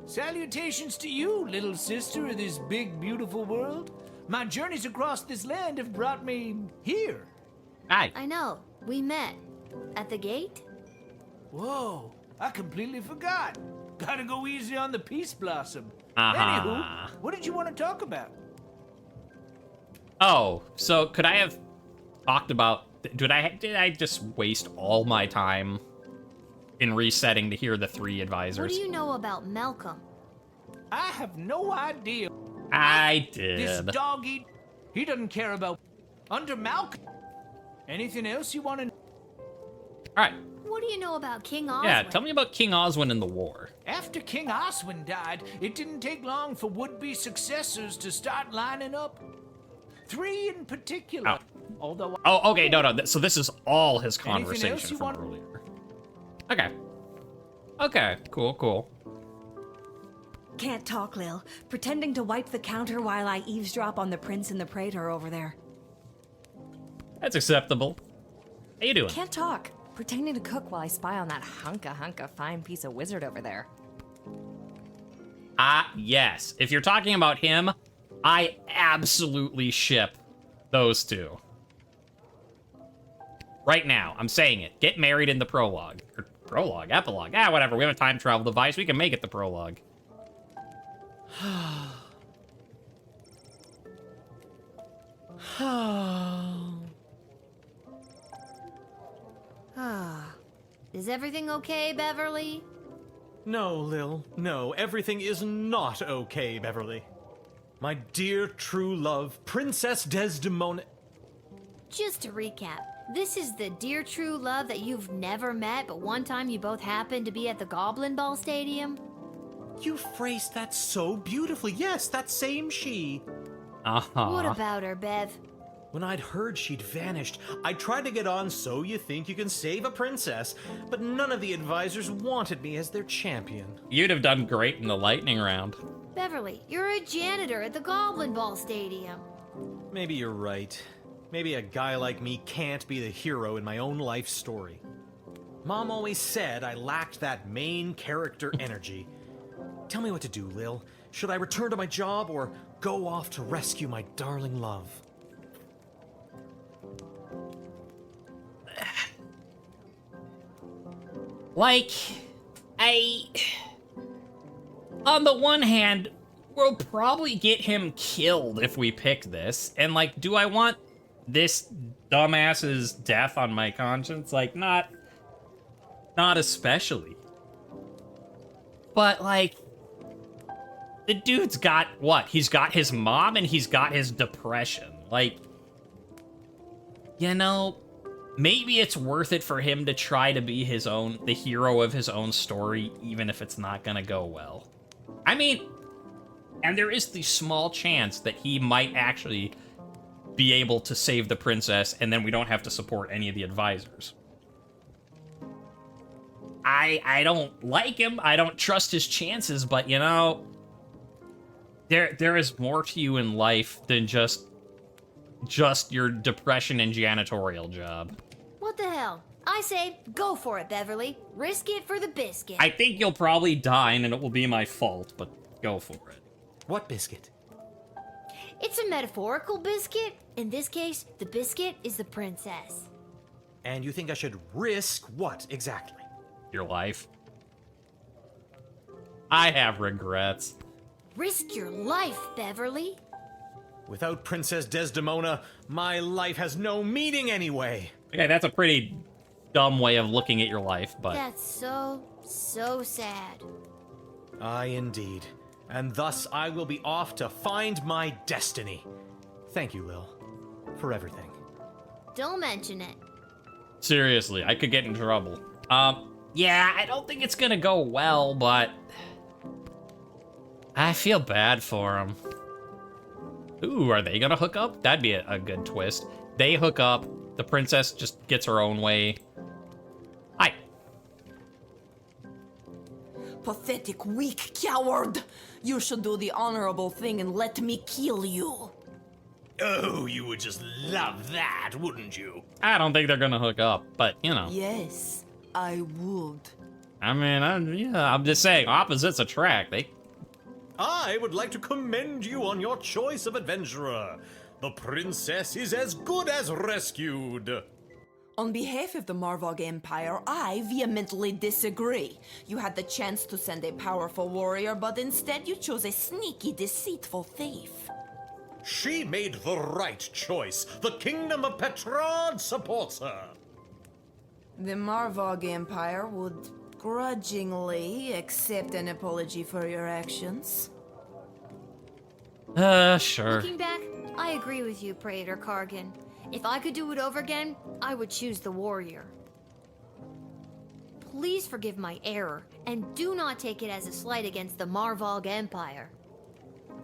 Salutations to you, little sister of this big, beautiful world. My journeys across this land have brought me here. Hi. I know. We met. At the gate? Whoa, I completely forgot. Gotta go easy on the Peace Blossom. Uh-huh. Anywho, what did you want to talk about? Oh, so could I have talked about... Did I just waste all my time in resetting to hear the 3 advisors? What do you know about Malcolm? I have no idea. I did. This dog eat... He doesn't care about... Under Malcolm. Anything else you want to... Alright. What do you know about King Oswin? Yeah, tell me about King Oswin and the war. After King Oswin died, it didn't take long for would-be successors to start lining up. 3 in particular. Oh. Although... Oh, okay, no. So this is all his Anything else conversation you from want... earlier. Okay. Okay, cool. Can't talk, Lil. Pretending to wipe the counter while I eavesdrop on the prince and the praetor over there. That's acceptable. How you doing? Can't talk. Pretending to cook while I spy on that hunka fine piece of wizard over there. Yes. If you're talking about him, I absolutely ship those 2. Right now, I'm saying it. Get married in the prologue. Or prologue, epilogue. Whatever. We have a time travel device. We can make it the prologue. Is everything okay, Beverly? No, Lil. No, everything is not okay, Beverly. My dear true love, Princess Desdemona... Just to recap, this is the dear true love that you've never met, but one time you both happened to be at the Goblin Ball Stadium? You phrased that so beautifully. Yes, that same she. Uh-huh. What about her, Bev? When I'd heard she'd vanished, I tried to get on So You Think You Can Save a Princess, but none of the advisors wanted me as their champion. You'd have done great in the lightning round. Beverly, you're a janitor at the Goblin Ball Stadium. Maybe you're right. Maybe a guy like me can't be the hero in my own life story. Mom always said I lacked that main character energy. Tell me what to do, Lil. Should I return to my job or go off to rescue my darling love? Like, on the one hand, we'll probably get him killed if we pick this. And, like, do I want this dumbass's death on my conscience? Like, not especially. But, like, the dude's got, what? He's got his mom and he's got his depression. Like, you know, maybe it's worth it for him to try to be the hero of his own story, even if it's not gonna go well. I mean, and there is the small chance that he might actually be able to save the princess, and then we don't have to support any of the advisors. I don't like him. I don't trust his chances, but you know, there is more to you in life than just your depression and janitorial job. What the hell? I say, go for it, Beverly. Risk it for the biscuit. I think you'll probably die, and it will be my fault, but go for it. What biscuit? It's a metaphorical biscuit. In this case, the biscuit is the princess. And you think I should risk what exactly? Your life. I have regrets. Risk your life, Beverly. Without Princess Desdemona, my life has no meaning anyway. Okay, that's a pretty dumb way of looking at your life, but... That's so sad. Aye, indeed. And thus I will be off to find my destiny. Thank you, Lil, for everything. Don't mention it. Seriously, I could get in trouble. Yeah, I don't think it's gonna go well, but... I feel bad for him. Ooh, are they gonna hook up? That'd be a good twist. They hook up, the princess just gets her own way. Hi. Pathetic, weak coward! You should do the honorable thing and let me kill you. Oh, you would just love that, wouldn't you? I don't think they're gonna hook up, but, you know. Yes, I would. I mean, I'm just saying, opposites attract. I would like to commend you on your choice of adventurer. The princess is as good as rescued. On behalf of the Marvagh Empire, I vehemently disagree. You had the chance to send a powerful warrior, but instead you chose a sneaky, deceitful thief. She made the right choice. The kingdom of Petrard supports her. The Marvagh Empire would grudgingly accept an apology for your actions. Sure. Looking back, I agree with you, Praetor Kargan. If I could do it over again, I would choose the warrior. Please forgive my error, and do not take it as a slight against the Marvagh Empire.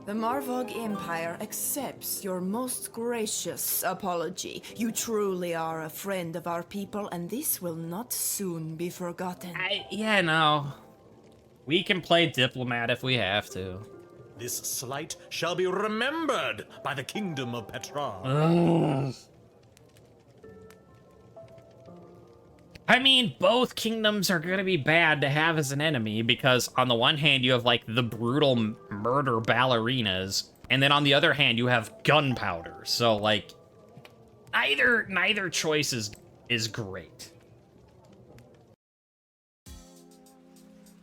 The Marvagh Empire accepts your most gracious apology. You truly are a friend of our people, and this will not soon be forgotten. Yeah, no. We can play diplomat if we have to. This slight shall be remembered by the kingdom of Petrard. I mean, both kingdoms are gonna be bad to have as an enemy, because on the one hand you have, like, the brutal murder ballerinas, and then on the other hand you have gunpowder, so, like, neither choice is great.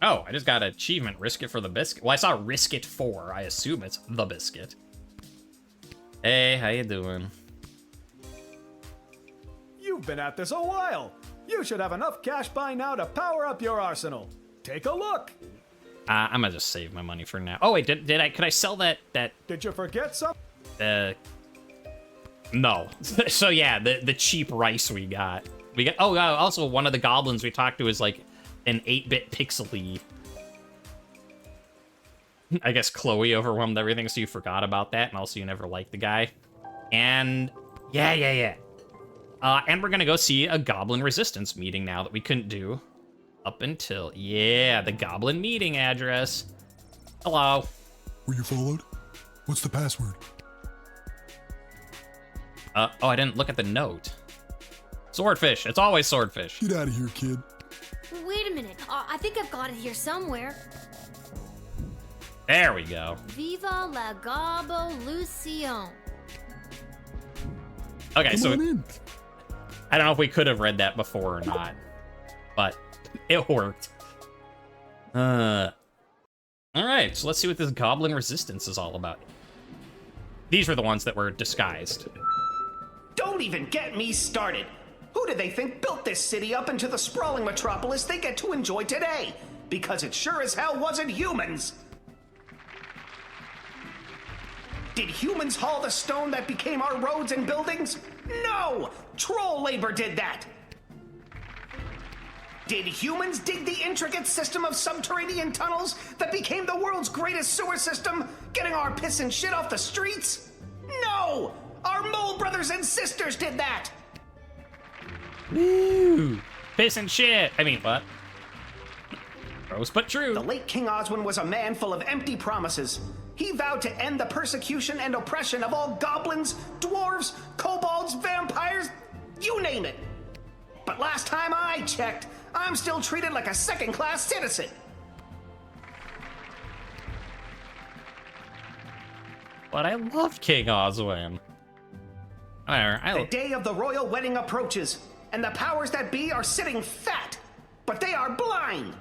Oh, I just got an achievement, risk it for the biscuit. Well, I saw risk it for, I assume it's the biscuit. Hey, how you doing? You've been at this a while. You should have enough cash by now to power up your arsenal. Take a look. I'm gonna just save my money for now. Oh wait, could I sell that? Did you forget something? No. So yeah, the cheap rice we got. Oh, also one of the goblins we talked to is like an 8-bit pixely. I guess Chloe overwhelmed everything, so you forgot about that, and also you never liked the guy. And yeah. And we're gonna go see a goblin resistance meeting now that we couldn't do up until, the goblin meeting address. Hello. Were you followed? What's the password? Oh, I didn't look at the note. Swordfish, it's always swordfish. Get out of here, kid. Wait a minute, I think I've got it here somewhere. There we go. Viva la Gobolution. Okay, so Come on in. I don't know if we could have read that before or not, but it worked. All right, so let's see what this goblin resistance is all about. These were the ones that were disguised. Don't even get me started. Who did they think built this city up into the sprawling metropolis they get to enjoy today? Because it sure as hell wasn't humans. Did humans haul the stone that became our roads and buildings? No! No! Troll labor did that! Did humans dig the intricate system of subterranean tunnels that became the world's greatest sewer system, getting our piss and shit off the streets? No! Our mole brothers and sisters did that! Woo! Piss and shit! I mean, what? Gross but true. The late King Oswin was a man full of empty promises. He vowed to end the persecution and oppression of all goblins, dwarves, kobolds, vampires, you name it. But last time I checked, I'm still treated like a second-class citizen. But I loved King Oswin. The day of the royal wedding approaches, and the powers that be are sitting fat, but they are blind.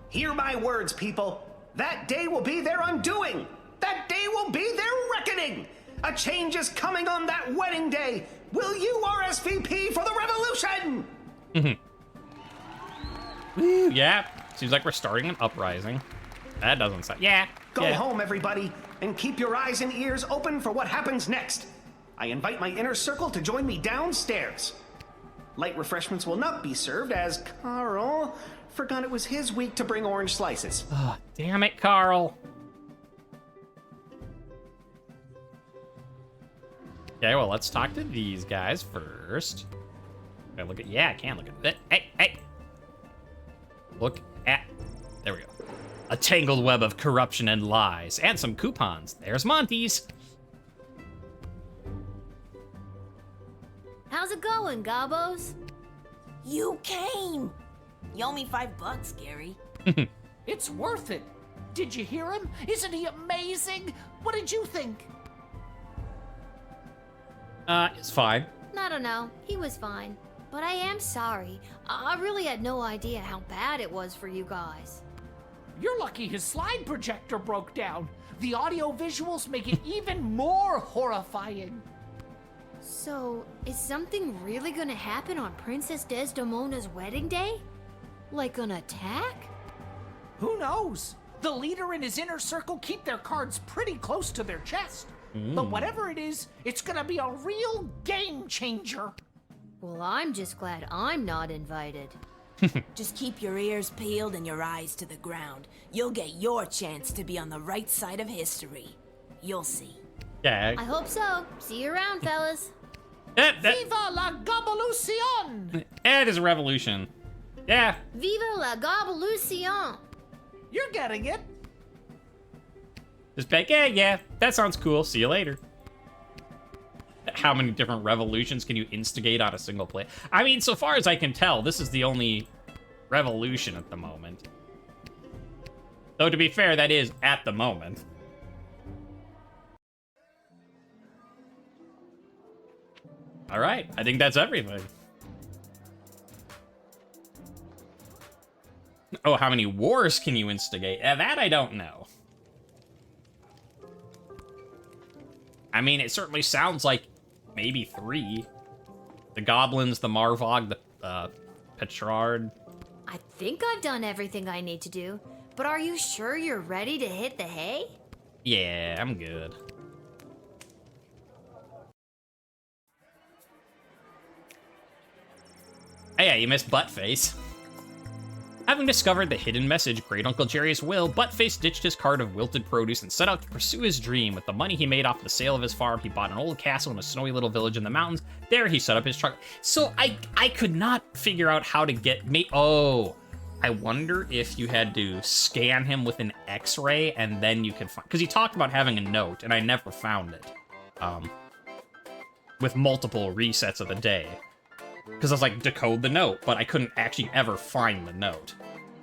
Hear my words, people. That day will be their undoing. That day will be their reckoning. A change is coming on that wedding day. Will you RSVP for the revolution? Woo, yeah, seems like we're starting an uprising. That doesn't sound... Yeah. Go home, everybody, and keep your eyes and ears open for what happens next. I invite my inner circle to join me downstairs. Light refreshments will not be served as Carl forgot it was his week to bring orange slices. Oh, damn it, Carl. Okay, well, let's talk to these guys first. Okay, look at... Yeah, I can look at it. Hey! Look at... There we go. A tangled web of corruption and lies. And some coupons. There's Monty's. How's it going, gobbos? You came! You owe me $5, Gary. It's worth it. Did you hear him? Isn't he amazing? What did you think? It's fine. I don't know. He was fine. But I am sorry. I really had no idea how bad it was for you guys. You're lucky his slide projector broke down. The audio visuals make it even more horrifying. So, is something really gonna happen on Princess Desdemona's wedding day? Like an attack? Who knows? The leader and his inner circle keep their cards pretty close to their chest. But whatever it is, it's gonna be a real game changer. Well, I'm just glad I'm not invited. Just keep your ears peeled and your eyes to the ground. You'll get your chance to be on the right side of history. You'll see. Yeah. I hope so. See you around, fellas. Viva la Gobolution! It is a revolution. Yeah. Viva la Gobolution! You're getting it. Just like, yeah, that sounds cool. See you later. How many different revolutions can you instigate on a single play? I mean, so far as I can tell, this is the only revolution at the moment. Though, to be fair, that is at the moment. All right, I think that's everything. Oh, how many wars can you instigate? That I don't know. I mean, it certainly sounds like maybe 3. The goblins, the Marvagh, the Petrard. I think I've done everything I need to do, but are you sure you're ready to hit the hay? Yeah, I'm good. Oh yeah, you missed Buttface. Having discovered the hidden message, Great Uncle Jerry's will, Buttface ditched his cart of wilted produce and set out to pursue his dream. With the money he made off the sale of his farm, he bought an old castle in a snowy little village in the mountains. There, he set up his truck. So I could not figure out how to get me. Oh, I wonder if you had to scan him with an X-ray and then you could find, because he talked about having a note and I never found it. With multiple resets of the day. Because I was like, decode the note, but I couldn't actually ever find the note.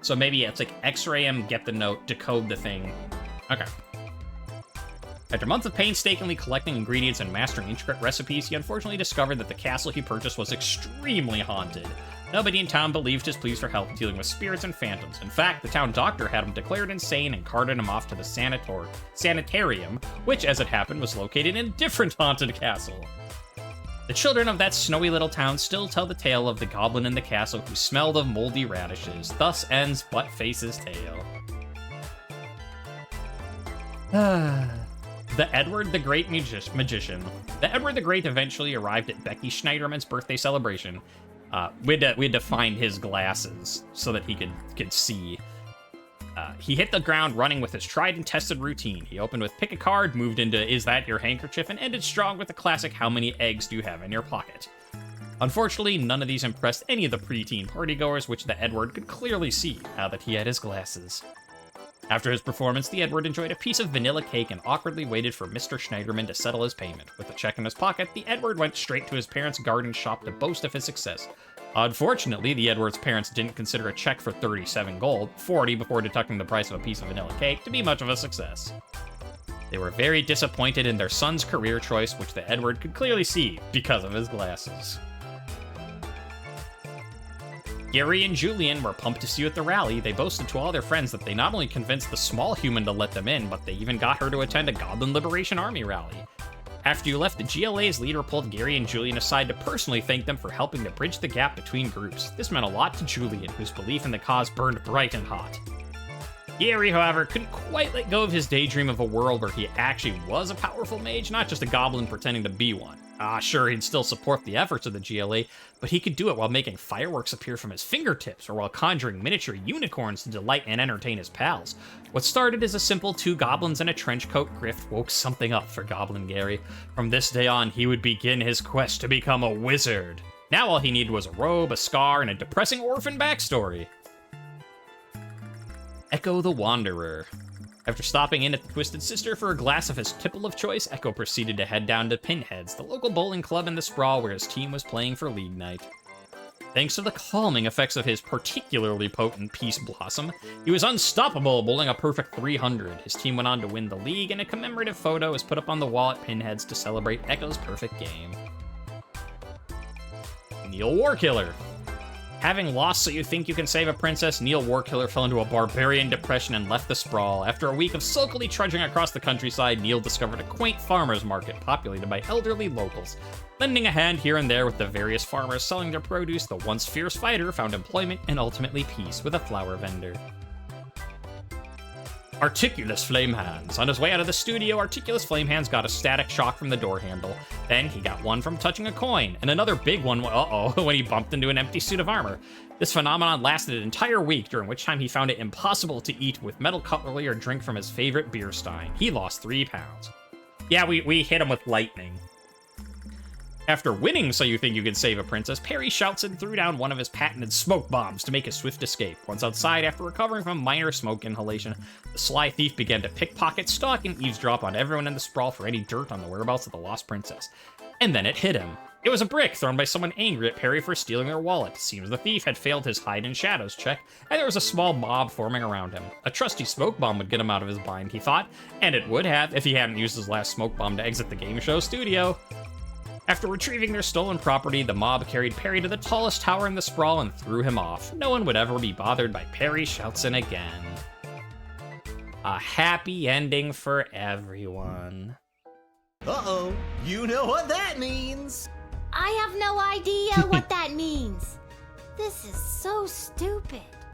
So maybe it's like X-ray him, get the note, decode the thing. Okay. After months of painstakingly collecting ingredients and mastering intricate recipes, he unfortunately discovered that the castle he purchased was extremely haunted. Nobody in town believed his pleas for help dealing with spirits and phantoms. In fact, the town doctor had him declared insane and carted him off to the sanitarium, which, as it happened, was located in a different haunted castle. The children of that snowy little town still tell the tale of the goblin in the castle who smelled of moldy radishes. Thus ends Buttface's tale. The Edward the Great magician. The Edward the Great eventually arrived at Becky Schneiderman's birthday celebration. We had to find his glasses so that he could see. He hit the ground running with his tried and tested routine. He opened with pick a card, moved into is that your handkerchief, and ended strong with the classic how many eggs do you have in your pocket. Unfortunately, none of these impressed any of the preteen partygoers, which the Edward could clearly see now that he had his glasses. After his performance, the Edward enjoyed a piece of vanilla cake and awkwardly waited for Mr. Schneiderman to settle his payment. With a check in his pocket, the Edward went straight to his parents' garden shop to boast of his success. Unfortunately, the Edward's parents didn't consider a check for 37 gold, 40 before deducting the price of a piece of vanilla cake, to be much of a success. They were very disappointed in their son's career choice, which the Edward could clearly see because of his glasses. Gary and Julian were pumped to see you at the rally. They boasted to all their friends that they not only convinced the small human to let them in, but they even got her to attend a Goblin Liberation Army rally. After you left, the GLA's leader pulled Gary and Julian aside to personally thank them for helping to bridge the gap between groups. This meant a lot to Julian, whose belief in the cause burned bright and hot. Gary, however, couldn't quite let go of his daydream of a world where he actually was a powerful mage, not just a goblin pretending to be one. Sure, he'd still support the efforts of the GLA, but he could do it while making fireworks appear from his fingertips, or while conjuring miniature unicorns to delight and entertain his pals. What started as a simple 2 goblins and a trenchcoat grift woke something up for Goblin Gary. From this day on, he would begin his quest to become a wizard. Now all he needed was a robe, a scar, and a depressing orphan backstory. Echo the Wanderer. After stopping in at the Twisted Sister for a glass of his tipple of choice, Echo proceeded to head down to Pinhead's, the local bowling club in the Sprawl where his team was playing for league night. Thanks to the calming effects of his particularly potent Peace Blossom, he was unstoppable, bowling a perfect 300. His team went on to win the league, and a commemorative photo is put up on the wall at Pinhead's to celebrate Echo's perfect game. Neil Warkiller. Having lost So You Think You Can Save a Princess, Neil Warkiller fell into a barbarian depression and left the Sprawl. After a week of sulkily trudging across the countryside, Neil discovered a quaint farmer's market populated by elderly locals. Lending a hand here and there with the various farmers selling their produce, the once fierce fighter found employment and ultimately peace with a flower vendor. Articulous Flamehands. On his way out of the studio, Articulous Flamehands got a static shock from the door handle. Then he got one from touching a coin, and another big one, when he bumped into an empty suit of armor. This phenomenon lasted an entire week, during which time he found it impossible to eat with metal cutlery or drink from his favorite beer stein. He lost 3 pounds. Yeah, we hit him with lightning. After winning So You Think You Can Save a Princess, Perry shouts and threw down one of his patented smoke bombs to make a swift escape. Once outside, after recovering from minor smoke inhalation, the sly thief began to pickpocket, stalk, and eavesdrop on everyone in the Sprawl for any dirt on the whereabouts of the lost princess. And then it hit him. It was a brick thrown by someone angry at Perry for stealing their wallet. Seems the thief had failed his hide in shadows check, and there was a small mob forming around him. A trusty smoke bomb would get him out of his bind, he thought, and it would have if he hadn't used his last smoke bomb to exit the game show studio. After retrieving their stolen property, the mob carried Perry to the tallest tower in the Sprawl and threw him off. No one would ever be bothered by Perry Shoutson again. A happy ending for everyone. Uh-oh, you know what that means! I have no idea what that means. This is so stupid.